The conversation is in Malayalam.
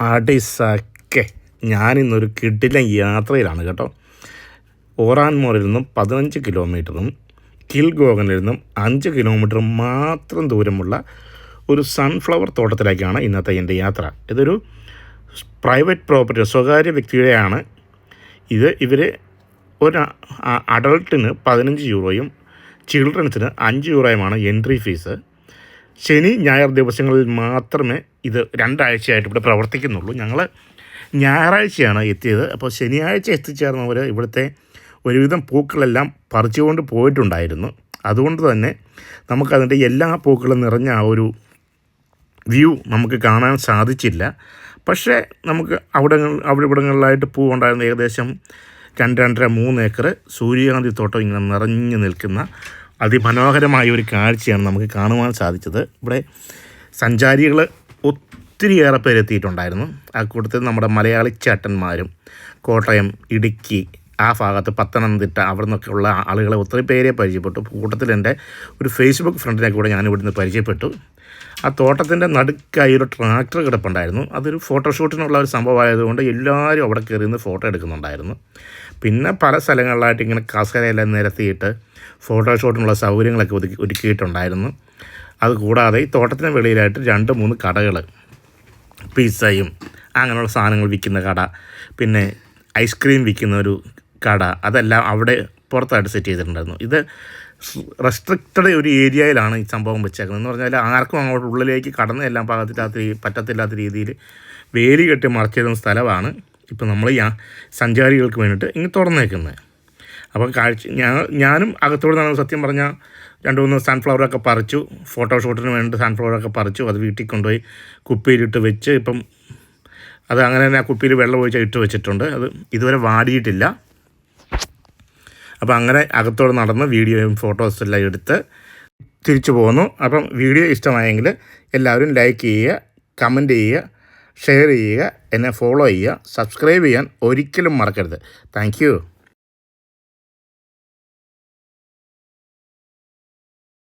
ആടിസക്കെ ഞാനിന്നൊരു കിടിലൻ യാത്രയിലാണ് കേട്ടോ. ഓറാൻമോറിൽ നിന്നും 15 കിലോമീറ്ററും കിൽഗോഗനിൽ നിന്നും 5 കിലോമീറ്ററും മാത്രം ദൂരമുള്ള ഒരു സൺഫ്ലവർ തോട്ടത്തിലേക്കാണ് ഇന്നത്തെ എൻ്റെ യാത്ര. ഇതൊരു പ്രൈവറ്റ് പ്രോപ്പർട്ടി, സ്വകാര്യ വ്യക്തിയുടെയാണ് ഇത്. ഇവർ ഒരു അഡൾട്ടിന് 15 യൂറോയും ചിൽഡ്രൻസിന് 5 യൂറോയുമാണ് എൻട്രി ഫീസ്. ശനി ഞായർ ദിവസങ്ങളിൽ മാത്രമേ ഇത് 2 ആഴ്ചയായിട്ട് ഇവിടെ പ്രവർത്തിക്കുന്നുള്ളൂ. ഞങ്ങൾ ഞായറാഴ്ചയാണ് എത്തിയത്. അപ്പോൾ ശനിയാഴ്ച എത്തിച്ചേർന്നവർ ഇവിടുത്തെ ഒരുവിധം പൂക്കളെല്ലാം പറിച്ചുകൊണ്ട് പോയിട്ടുണ്ടായിരുന്നു. അതുകൊണ്ട് തന്നെ നമുക്കതിൻ്റെ എല്ലാ പൂക്കളും നിറഞ്ഞ ആ ഒരു വ്യൂ നമുക്ക് കാണാൻ സാധിച്ചില്ല. പക്ഷേ നമുക്ക് അവിടെ ഇവിടങ്ങളിലായിട്ട് പൂ ഉണ്ടായിരുന്ന ഏകദേശം 2-2.5-3 ഏക്കർ സൂര്യകാന്തി തോട്ടം ഇങ്ങനെ നിറഞ്ഞു നിൽക്കുന്ന അതിമനോഹരമായ ഒരു കാഴ്ചയാണ് നമുക്ക് കാണുവാൻ സാധിച്ചത്. ഇവിടെ സഞ്ചാരികൾ ഒത്തിരിയേറെ പേരെത്തിയിട്ടുണ്ടായിരുന്നു. ആ കൂട്ടത്തിൽ നമ്മുടെ മലയാളി ചേട്ടന്മാരും കോട്ടയം, ഇടുക്കി, ആ ഭാഗത്ത് പത്തനംതിട്ട അവിടെ നിന്നൊക്കെയുള്ള ആളുകളെ ഒത്തിരി പേരെ പരിചയപ്പെട്ടു. കൂട്ടത്തിൽ എൻ്റെ ഒരു ഫേസ്ബുക്ക് ഫ്രണ്ടിനെ കൂടെ ഞാൻ ഇവിടുന്ന് പരിചയപ്പെട്ടു. ആ തോട്ടത്തിൻ്റെ നടുക്കായി ഒരു ട്രാക്ടർ കിടപ്പുണ്ടായിരുന്നു. അതൊരു ഫോട്ടോഷൂട്ടിനുള്ള ഒരു സംഭവമായതുകൊണ്ട് എല്ലാവരും അവിടെ കയറി നിന്ന് ഫോട്ടോ എടുക്കുന്നുണ്ടായിരുന്നു. പിന്നെ പല സ്ഥലങ്ങളിലായിട്ട് ഇങ്ങനെ കസേരയെല്ലാം നിരത്തിയിട്ട് ഫോട്ടോഷൂട്ടിനുള്ള സൗകര്യങ്ങളൊക്കെ ഒരുക്കിയിട്ടുണ്ടായിരുന്നു. അതുകൂടാതെ ഈ തോട്ടത്തിന് വെളിയിലായിട്ട് 2-3 കടകൾ, പിസ്സയും അങ്ങനെയുള്ള സാധനങ്ങൾ വിൽക്കുന്ന കട, പിന്നെ ഐസ്ക്രീം വിൽക്കുന്ന ഒരു കട, അതെല്ലാം അവിടെ പുറത്തായിട്ട് സെറ്റ് ചെയ്തിട്ടുണ്ടായിരുന്നു. ഇത് റെസ്ട്രിക്റ്റഡ് ഒരു ഏരിയയിലാണ് ഈ സംഭവം വെച്ചേക്കുന്നത്. എന്ന് പറഞ്ഞാൽ ആർക്കും അങ്ങോട്ട് ഉള്ളിലേക്ക് കടന്ന് എല്ലാം പറ്റത്തില്ലാത്ത രീതിയിൽ വേലി കെട്ടി മറച്ചിരുന്ന സ്ഥലമാണ് ഇപ്പോൾ നമ്മൾ ഈ സഞ്ചാരികൾക്ക് വേണ്ടിയിട്ട് ഇങ്ങനെ തുറന്നേക്കുന്നത്. അപ്പോൾ ഞാനും അകത്തോട് നടന്ന് സത്യം പറഞ്ഞാൽ 2-3 സൺഫ്ലവറൊക്കെ പറിച്ചു. ഫോട്ടോഷൂട്ടിന് വേണ്ടി സൺഫ്ലവറൊക്കെ പറിച്ചു. അത് വീട്ടിൽ കൊണ്ടുപോയി കുപ്പിയിലിട്ട് വെച്ച് ഇപ്പം അത് അങ്ങനെ തന്നെ ആ കുപ്പിയിൽ വെള്ളം ഒഴിച്ച് ഇട്ട് വെച്ചിട്ടുണ്ട്. അത് ഇതുവരെ വാടിയിട്ടില്ല. അപ്പോൾ അങ്ങനെ അകത്തോട് നടന്ന് വീഡിയോയും ഫോട്ടോസെല്ലാം എടുത്ത് തിരിച്ചു പോന്നു. അപ്പം വീഡിയോ ഇഷ്ടമായെങ്കിൽ എല്ലാവരും ലൈക്ക് ചെയ്യുക, കമൻറ്റ് ചെയ്യുക, ഷെയർ ചെയ്യുക, എന്നെ ഫോളോ ചെയ്യുക, സബ്സ്ക്രൈബ് ചെയ്യാൻ ഒരിക്കലും മറക്കരുത്. താങ്ക്